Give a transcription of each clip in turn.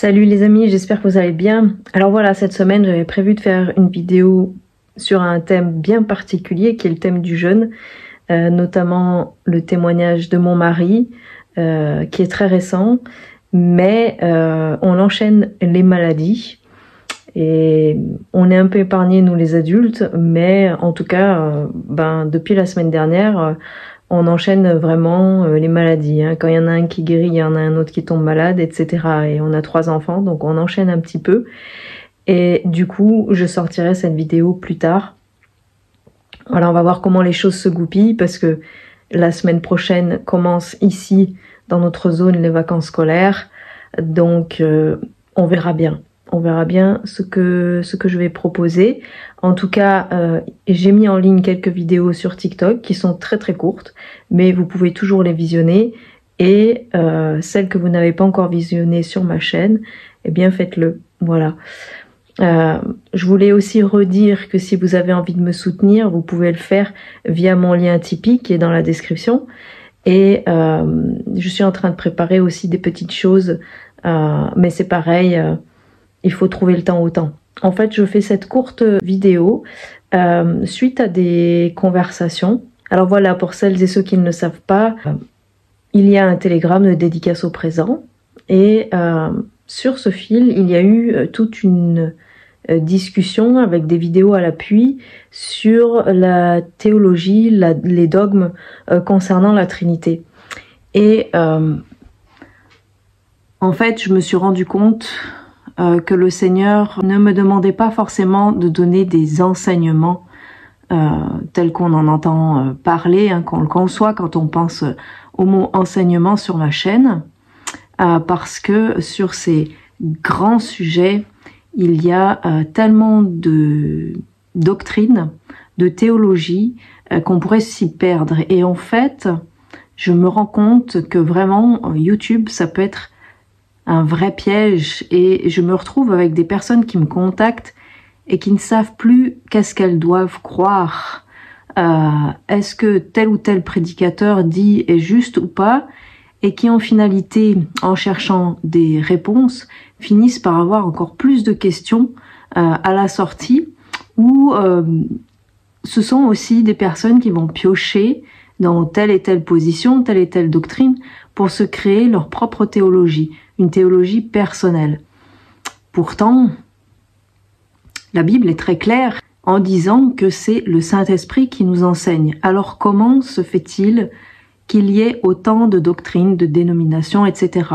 Salut les amis, j'espère que vous allez bien. Alors voilà, cette semaine j'avais prévu de faire une vidéo sur un thème bien particulier qui est le thème du jeûne, notamment le témoignage de mon mari qui est très récent, mais on enchaîne les maladies et on est un peu épargnés nous les adultes, mais en tout cas depuis la semaine dernière on enchaîne vraiment les maladies. Quand il y en a un qui guérit, il y en a un autre qui tombe malade, etc. Et on a 3 enfants, donc on enchaîne un petit peu. Et du coup, je sortirai cette vidéo plus tard. Voilà, on va voir comment les choses se goupillent, parce que la semaine prochaine commence ici, dans notre zone, les vacances scolaires. Donc, on verra bien. On verra bien ce que je vais proposer. En tout cas, j'ai mis en ligne quelques vidéos sur TikTok qui sont très très courtes, mais vous pouvez toujours les visionner. Et celles que vous n'avez pas encore visionnées sur ma chaîne, eh bien faites-le. Voilà. Je voulais aussi redire que si vous avez envie de me soutenir, vous pouvez le faire via mon lien Tipeee qui est dans la description. Et je suis en train de préparer aussi des petites choses, mais c'est pareil. Il faut trouver le temps au temps. En fait, je fais cette courte vidéo suite à des conversations. Alors voilà, pour celles et ceux qui ne le savent pas, il y a un télégramme de dédicace au présent. Et sur ce fil, il y a eu toute une discussion avec des vidéos à l'appui sur la théologie, les dogmes concernant la Trinité. Et en fait, je me suis rendu compte que le Seigneur ne me demandait pas forcément de donner des enseignements tels qu'on en entend parler, qu'on le conçoit quand on pense au mot enseignement sur ma chaîne, parce que sur ces grands sujets, il y a tellement de doctrines, de théologie, qu'on pourrait s'y perdre. Et en fait, je me rends compte que vraiment, YouTube, ça peut être un vrai piège, et je me retrouve avec des personnes qui me contactent et qui ne savent plus qu'est-ce qu'elles doivent croire. Est-ce que tel ou tel prédicateur dit est juste ou pas, et qui en finalité, en cherchant des réponses, finissent par avoir encore plus de questions à la sortie, ou ce sont aussi des personnes qui vont piocher dans telle et telle position, telle et telle doctrine, pour se créer leur propre théologie, une théologie personnelle. Pourtant, la Bible est très claire en disant que c'est le Saint-Esprit qui nous enseigne. Alors comment se fait-il qu'il y ait autant de doctrines, de dénominations, etc.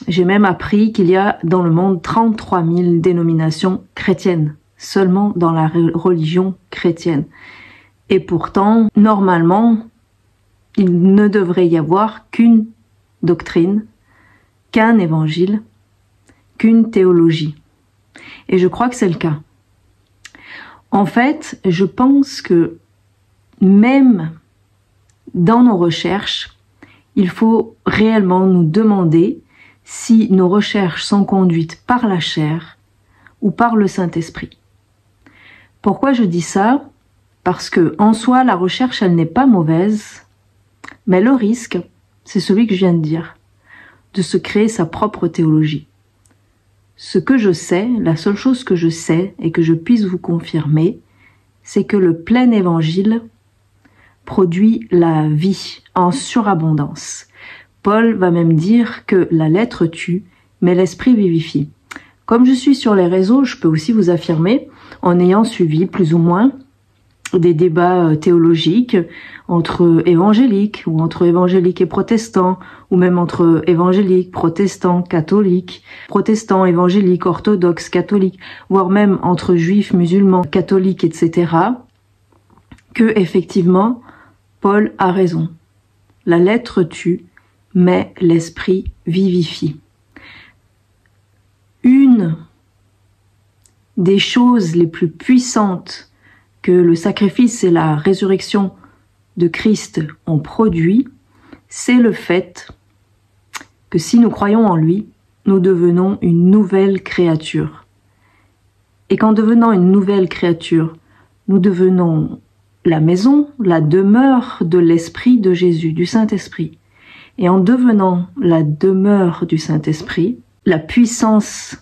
J'ai même appris qu'il y a dans le monde 33 000 dénominations chrétiennes, seulement dans la religion chrétienne. Et pourtant, normalement, il ne devrait y avoir qu'une doctrine, qu'un évangile, qu'une théologie. Et je crois que c'est le cas. En fait, je pense que même dans nos recherches, il faut réellement nous demander si nos recherches sont conduites par la chair ou par le Saint-Esprit. Pourquoi je dis ça? Parce que en soi, la recherche, elle n'est pas mauvaise, mais le risque, c'est celui que je viens de dire, de se créer sa propre théologie. Ce que je sais, la seule chose que je sais et que je puisse vous confirmer, c'est que le plein évangile produit la vie en surabondance. Paul va même dire que la lettre tue, mais l'esprit vivifie. Comme je suis sur les réseaux, je peux aussi vous affirmer, en ayant suivi plus ou moins des débats théologiques entre évangéliques, ou entre évangéliques et protestants, ou même entre évangéliques, protestants, catholiques, protestants, évangéliques, orthodoxes, catholiques, voire même entre juifs, musulmans, catholiques, etc., que effectivement, Paul a raison. La lettre tue, mais l'esprit vivifie. Une des choses les plus puissantes que le sacrifice et la résurrection de Christ ont produit, c'est le fait que si nous croyons en lui, nous devenons une nouvelle créature. Et qu'en devenant une nouvelle créature, nous devenons la maison, la demeure de l'Esprit de Jésus, du Saint-Esprit. Et en devenant la demeure du Saint-Esprit, la puissance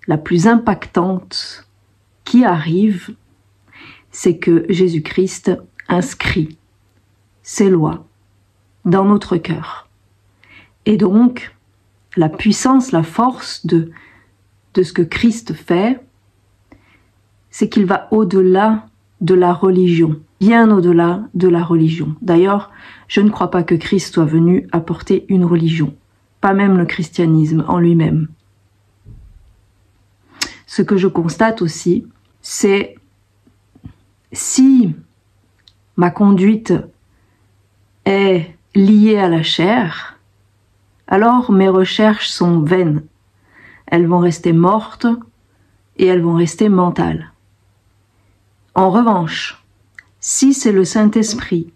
la plus impactante qui arrive, c'est que Jésus-Christ inscrit ses lois dans notre cœur. Et donc, la puissance, la force de ce que Christ fait, c'est qu'il va au-delà de la religion, bien au-delà de la religion. D'ailleurs, je ne crois pas que Christ soit venu apporter une religion, pas même le christianisme en lui-même. Ce que je constate aussi, c'est si ma conduite est liée à la chair, alors mes recherches sont vaines. Elles vont rester mortes et elles vont rester mentales. En revanche, si c'est le Saint-Esprit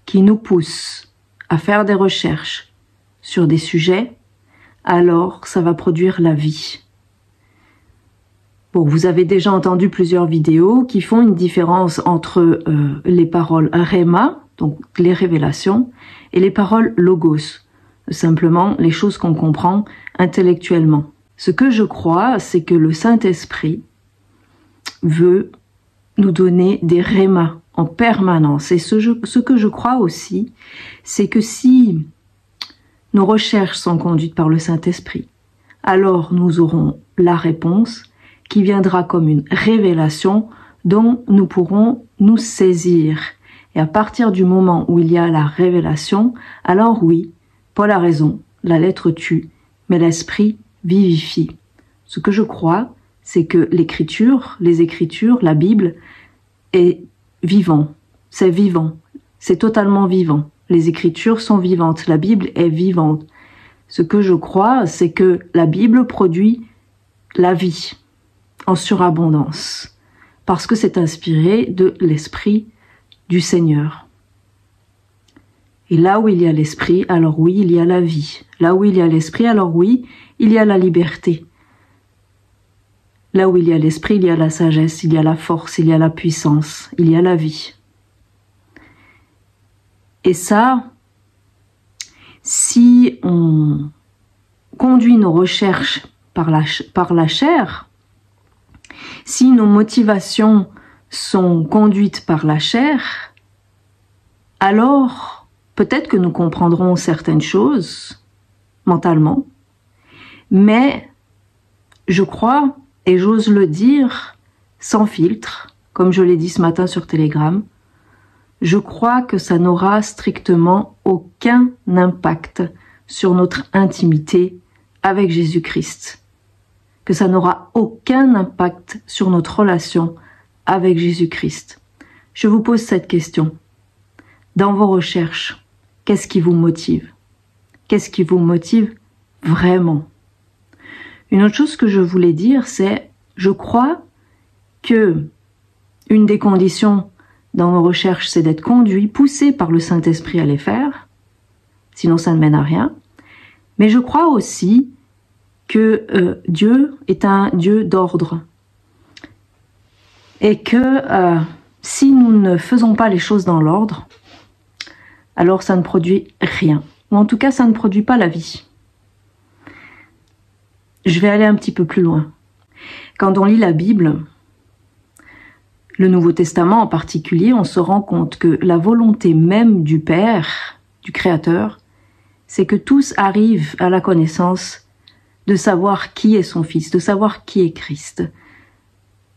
qui nous pousse à faire des recherches sur des sujets, alors ça va produire la vie. Bon, vous avez déjà entendu plusieurs vidéos qui font une différence entre les paroles rhéma, donc les révélations, et les paroles logos, simplement les choses qu'on comprend intellectuellement. Ce que je crois, c'est que le Saint-Esprit veut nous donner des rhémas en permanence. Et ce que je crois aussi, c'est que si nos recherches sont conduites par le Saint-Esprit, alors nous aurons la réponse qui viendra comme une révélation dont nous pourrons nous saisir. Et à partir du moment où il y a la révélation, alors oui, Paul a raison, la lettre tue, mais l'esprit vivifie. Ce que je crois, c'est que l'écriture, les écritures, la Bible est vivant, c'est totalement vivant. Les écritures sont vivantes, la Bible est vivante. Ce que je crois, c'est que la Bible produit la vie en surabondance, parce que c'est inspiré de l'Esprit du Seigneur. Et là où il y a l'Esprit, alors oui, il y a la vie. Là où il y a l'Esprit, alors oui, il y a la liberté. Là où il y a l'Esprit, il y a la sagesse, il y a la force, il y a la puissance, il y a la vie. Et ça, si on conduit nos recherches par la chair, si nos motivations sont conduites par la chair, alors peut-être que nous comprendrons certaines choses mentalement, mais je crois, et j'ose le dire sans filtre, comme je l'ai dit ce matin sur Telegram, je crois que ça n'aura strictement aucun impact sur notre intimité avec Jésus-Christ, que ça n'aura aucun impact sur notre relation avec Jésus-Christ. Je vous pose cette question. Dans vos recherches, qu'est-ce qui vous motive? Qu'est-ce qui vous motive vraiment? Une autre chose que je voulais dire, c'est, je crois que une des conditions dans nos recherches, c'est d'être conduit, poussé par le Saint-Esprit à les faire, sinon ça ne mène à rien. Mais je crois aussi que Dieu est un Dieu d'ordre et que si nous ne faisons pas les choses dans l'ordre, alors ça ne produit rien, ou en tout cas ça ne produit pas la vie. Je vais aller un petit peu plus loin. Quand on lit la Bible, le Nouveau Testament en particulier, on se rend compte que la volonté même du Père, du Créateur, c'est que tous arrivent à la connaissance de savoir qui est son Fils, de savoir qui est Christ.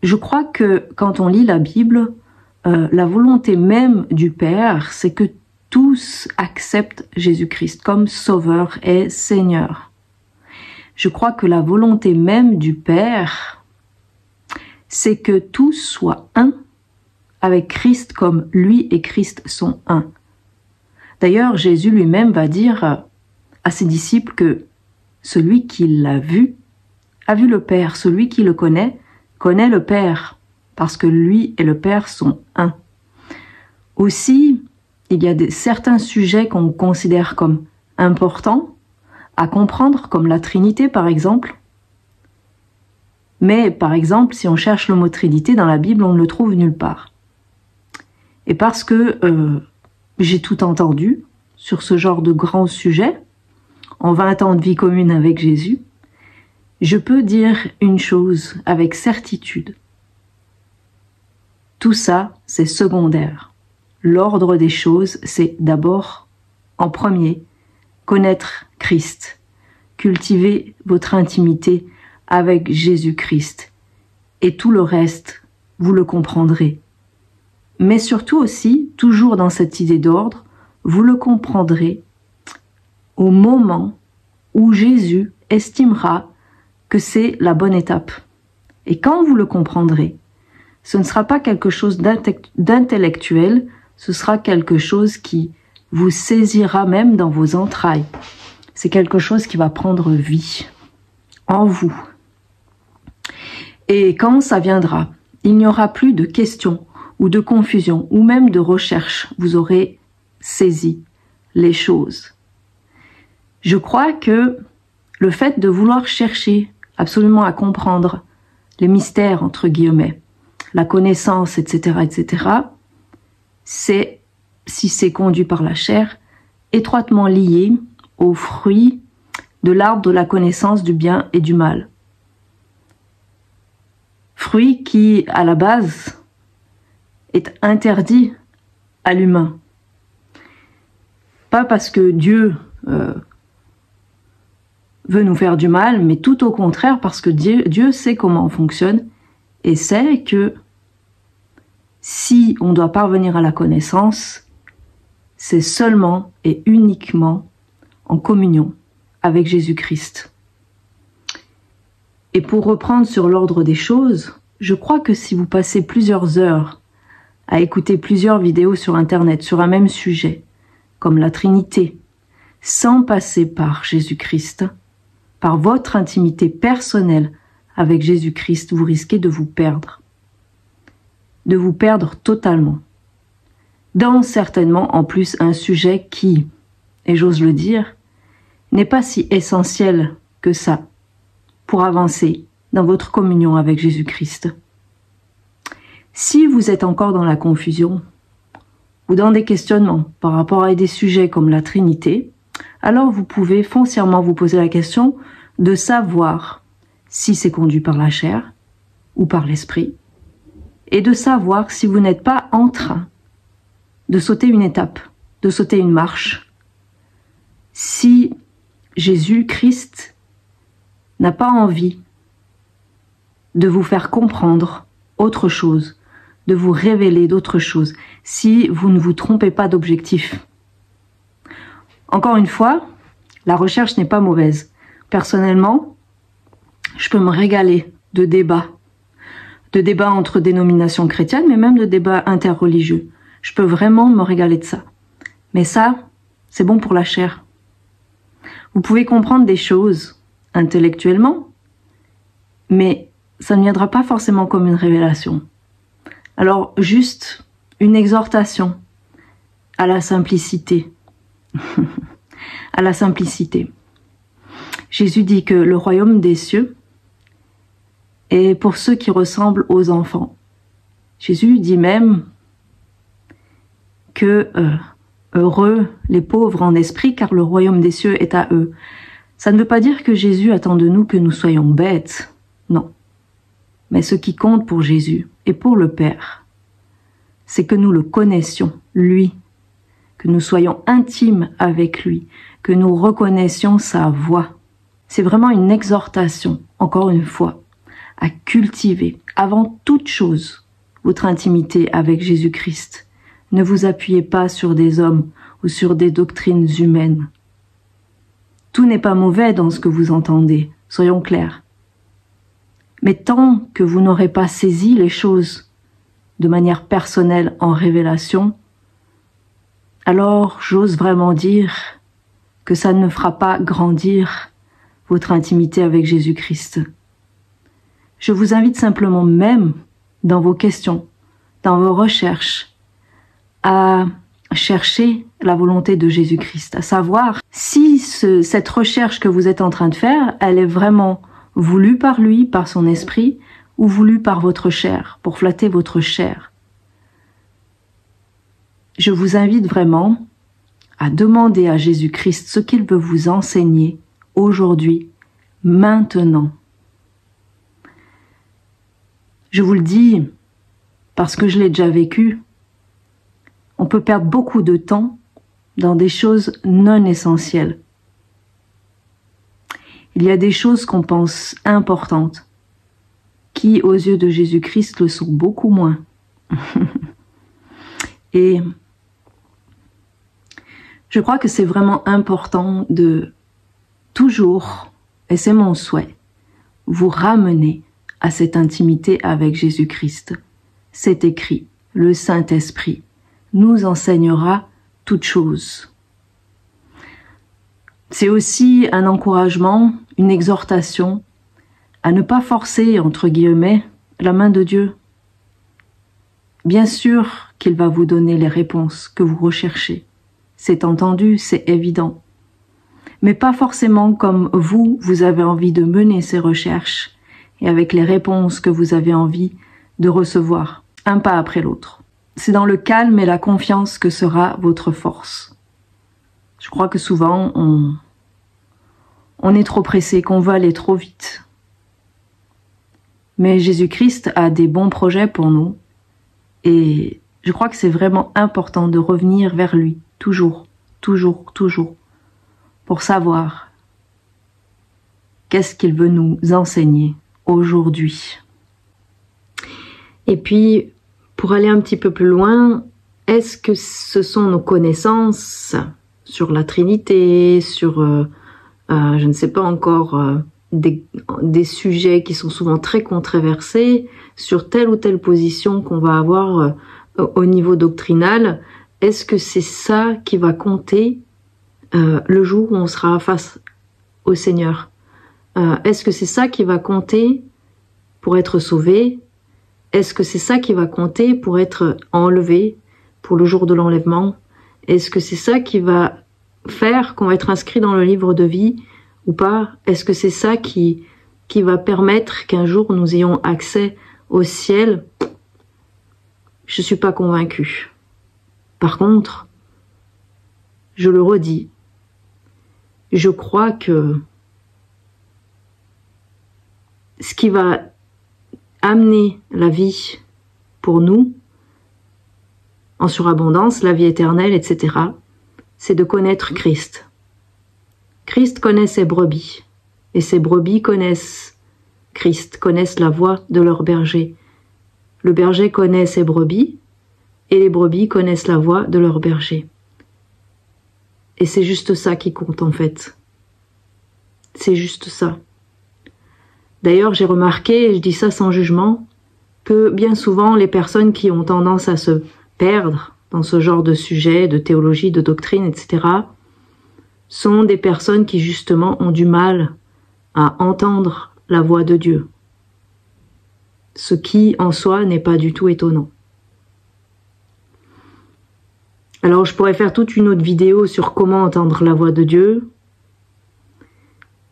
Je crois que quand on lit la Bible, la volonté même du Père, c'est que tous acceptent Jésus-Christ comme Sauveur et Seigneur. Je crois que la volonté même du Père, c'est que tous soient un avec Christ comme lui et Christ sont un. D'ailleurs, Jésus lui-même va dire à ses disciples que celui qui l'a vu a vu le Père. Celui qui le connaît le Père, parce que lui et le Père sont un. Aussi, il y a certains sujets qu'on considère comme importants à comprendre, comme la Trinité par exemple. Mais par exemple, si on cherche le mot Trinité dans la Bible, on ne le trouve nulle part. Et parce que j'ai tout entendu sur ce genre de grands sujets, en 20 ans de vie commune avec Jésus, je peux dire une chose avec certitude. Tout ça, c'est secondaire. L'ordre des choses, c'est d'abord, en premier, connaître Christ, cultiver votre intimité avec Jésus-Christ, et tout le reste, vous le comprendrez. Mais surtout aussi, toujours dans cette idée d'ordre, vous le comprendrez au moment où Jésus estimera que c'est la bonne étape. Et quand vous le comprendrez, ce ne sera pas quelque chose d'intellectuel, ce sera quelque chose qui vous saisira même dans vos entrailles. C'est quelque chose qui va prendre vie en vous. Et quand ça viendra, il n'y aura plus de questions ou de confusion ou même de recherche. Vous aurez saisi les choses. Je crois que le fait de vouloir chercher absolument à comprendre les mystères, entre guillemets, la connaissance, etc., c'est, si c'est conduit par la chair, étroitement lié aux fruits de l'arbre de la connaissance du bien et du mal. Fruit qui, à la base, est interdit à l'humain. Pas parce que Dieu veut nous faire du mal, mais tout au contraire parce que Dieu sait comment on fonctionne et sait que si on doit parvenir à la connaissance, c'est seulement et uniquement en communion avec Jésus-Christ. Et pour reprendre sur l'ordre des choses, je crois que si vous passez plusieurs heures à écouter plusieurs vidéos sur Internet sur un même sujet, comme la Trinité, sans passer par Jésus-Christ, par votre intimité personnelle avec Jésus-Christ, vous risquez de vous perdre totalement. Dans certainement en plus un sujet qui, et j'ose le dire, n'est pas si essentiel que ça pour avancer dans votre communion avec Jésus-Christ. Si vous êtes encore dans la confusion ou dans des questionnements par rapport à des sujets comme la Trinité, alors vous pouvez foncièrement vous poser la question de savoir si c'est conduit par la chair ou par l'esprit, et de savoir si vous n'êtes pas en train de sauter une étape, de sauter une marche, si Jésus-Christ n'a pas envie de vous faire comprendre autre chose, de vous révéler d'autres choses, si vous ne vous trompez pas d'objectif. Encore une fois, la recherche n'est pas mauvaise. Personnellement, je peux me régaler de débats entre dénominations chrétiennes, mais même de débats interreligieux. Je peux vraiment me régaler de ça. Mais ça, c'est bon pour la chair. Vous pouvez comprendre des choses intellectuellement, mais ça ne viendra pas forcément comme une révélation. Alors, juste une exhortation à la simplicité. À la simplicité. Jésus dit que le royaume des cieux est pour ceux qui ressemblent aux enfants. Jésus dit même que heureux les pauvres en esprit, car le royaume des cieux est à eux. Ça ne veut pas dire que Jésus attend de nous que nous soyons bêtes, non. Mais ce qui compte pour Jésus et pour le Père, c'est que nous le connaissions, lui, que nous soyons intimes avec lui, que nous reconnaissions sa voix. C'est vraiment une exhortation, encore une fois, à cultiver, avant toute chose, votre intimité avec Jésus-Christ. Ne vous appuyez pas sur des hommes ou sur des doctrines humaines. Tout n'est pas mauvais dans ce que vous entendez, soyons clairs. Mais tant que vous n'aurez pas saisi les choses de manière personnelle en révélation, alors j'ose vraiment dire que ça ne fera pas grandir votre intimité avec Jésus-Christ. Je vous invite simplement, même dans vos questions, dans vos recherches, à chercher la volonté de Jésus-Christ, à savoir si cette recherche que vous êtes en train de faire, elle est vraiment voulue par lui, par son esprit, ou voulue par votre chair, pour flatter votre chair. Je vous invite vraiment à demander à Jésus-Christ ce qu'il veut vous enseigner aujourd'hui, maintenant. Je vous le dis parce que je l'ai déjà vécu. On peut perdre beaucoup de temps dans des choses non essentielles. Il y a des choses qu'on pense importantes, qui aux yeux de Jésus-Christ le sont beaucoup moins. Et je crois que c'est vraiment important de toujours, et c'est mon souhait, vous ramener à cette intimité avec Jésus-Christ. C'est écrit, le Saint-Esprit nous enseignera toutes choses. C'est aussi un encouragement, une exhortation à ne pas forcer, entre guillemets, la main de Dieu. Bien sûr qu'il va vous donner les réponses que vous recherchez. C'est entendu, c'est évident. Mais pas forcément comme vous avez envie de mener ces recherches et avec les réponses que vous avez envie de recevoir, un pas après l'autre. C'est dans le calme et la confiance que sera votre force. Je crois que souvent, on est trop pressé, qu'on veut aller trop vite. Mais Jésus-Christ a des bons projets pour nous et je crois que c'est vraiment important de revenir vers lui, toujours, toujours, toujours, pour savoir qu'est-ce qu'il veut nous enseigner aujourd'hui. Et puis, pour aller un petit peu plus loin, est-ce que ce sont nos connaissances sur la Trinité, sur, je ne sais pas encore, des sujets qui sont souvent très controversés, sur telle ou telle position qu'on va avoir au niveau doctrinal? Est-ce que c'est ça qui va compter le jour où on sera face au Seigneur? Est-ce que c'est ça qui va compter pour être sauvé? Est-ce que c'est ça qui va compter pour être enlevé pour le jour de l'enlèvement? Est-ce que c'est ça qui va faire qu'on va être inscrit dans le livre de vie ou pas? Est-ce que c'est ça qui va permettre qu'un jour nous ayons accès au ciel? Je suis pas convaincue. Par contre, je le redis, je crois que ce qui va amener la vie pour nous, en surabondance, la vie éternelle, etc., c'est de connaître Christ. Christ connaît ses brebis, et ses brebis connaissent Christ, connaissent la voix de leur berger. Le berger connaît ses brebis, et les brebis connaissent la voix de leur berger. Et c'est juste ça qui compte en fait. C'est juste ça. D'ailleurs, j'ai remarqué, et je dis ça sans jugement, que bien souvent, les personnes qui ont tendance à se perdre dans ce genre de sujet, de théologie, de doctrine, etc., sont des personnes qui justement ont du mal à entendre la voix de Dieu. Ce qui, en soi, n'est pas du tout étonnant. Alors, je pourrais faire toute une autre vidéo sur comment entendre la voix de Dieu,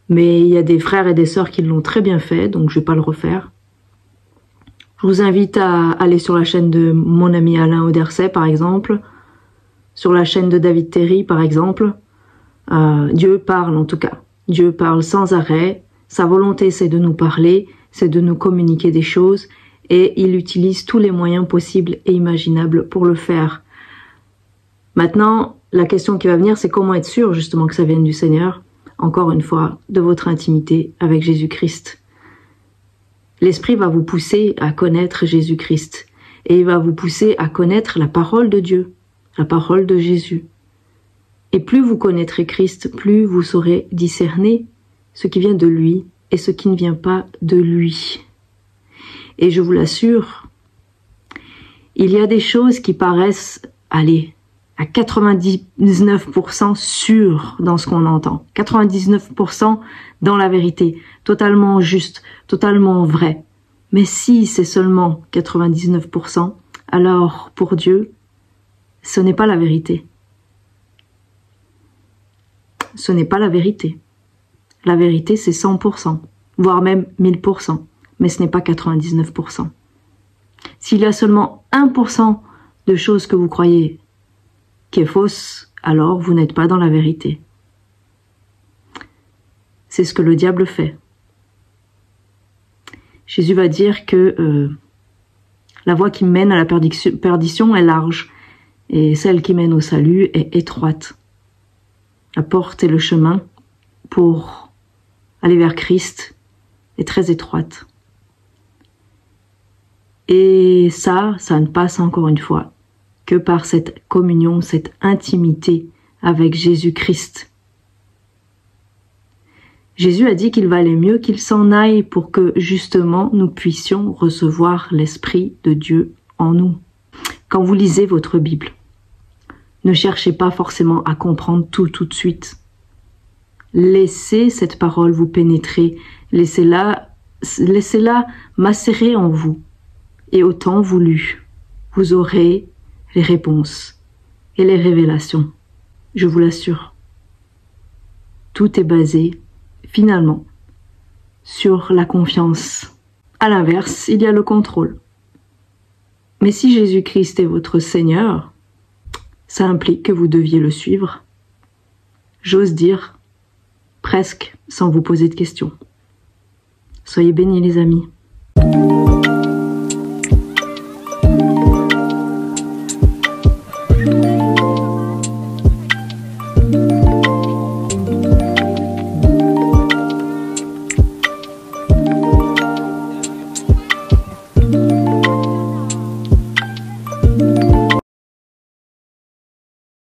mais il y a des frères et des sœurs qui l'ont très bien fait, donc je vais pas le refaire. Je vous invite à aller sur la chaîne de mon ami Alain Auderset, par exemple, sur la chaîne de David Terry, par exemple. Dieu parle, en tout cas. Dieu parle sans arrêt. Sa volonté, c'est de nous parler, c'est de nous communiquer des choses, et il utilise tous les moyens possibles et imaginables pour le faire. Maintenant, la question qui va venir, c'est comment être sûr, justement, que ça vienne du Seigneur. Encore une fois, de votre intimité avec Jésus-Christ. L'Esprit va vous pousser à connaître Jésus-Christ et il va vous pousser à connaître la parole de Dieu, la parole de Jésus. Et plus vous connaîtrez Christ, plus vous saurez discerner ce qui vient de lui et ce qui ne vient pas de lui. Et je vous l'assure, il y a des choses qui paraissent aller à 99% sûr dans ce qu'on entend, 99% dans la vérité, totalement juste, totalement vrai. Mais si c'est seulement 99%, alors pour Dieu, ce n'est pas la vérité. Ce n'est pas la vérité. La vérité, c'est 100%, voire même 1000%, mais ce n'est pas 99%. S'il y a seulement 1% de choses que vous croyez qui est fausse, alors vous n'êtes pas dans la vérité. C'est ce que le diable fait. Jésus va dire que la voie qui mène à la perdition est large et celle qui mène au salut est étroite. La porte et le chemin pour aller vers Christ est très étroite. Et ça ne passe encore une fois que par cette communion, cette intimité avec Jésus-Christ. Jésus a dit qu'il valait mieux qu'il s'en aille pour que justement nous puissions recevoir l'Esprit de Dieu en nous. Quand vous lisez votre Bible, ne cherchez pas forcément à comprendre tout de suite. Laissez cette parole vous pénétrer, laissez-la macérer en vous. Et au temps voulu, vous aurez les réponses et les révélations. Je vous l'assure. Tout est basé, finalement, sur la confiance. À l'inverse, il y a le contrôle. Mais si Jésus-Christ est votre Seigneur, ça implique que vous deviez le suivre. J'ose dire, presque sans vous poser de questions. Soyez bénis les amis.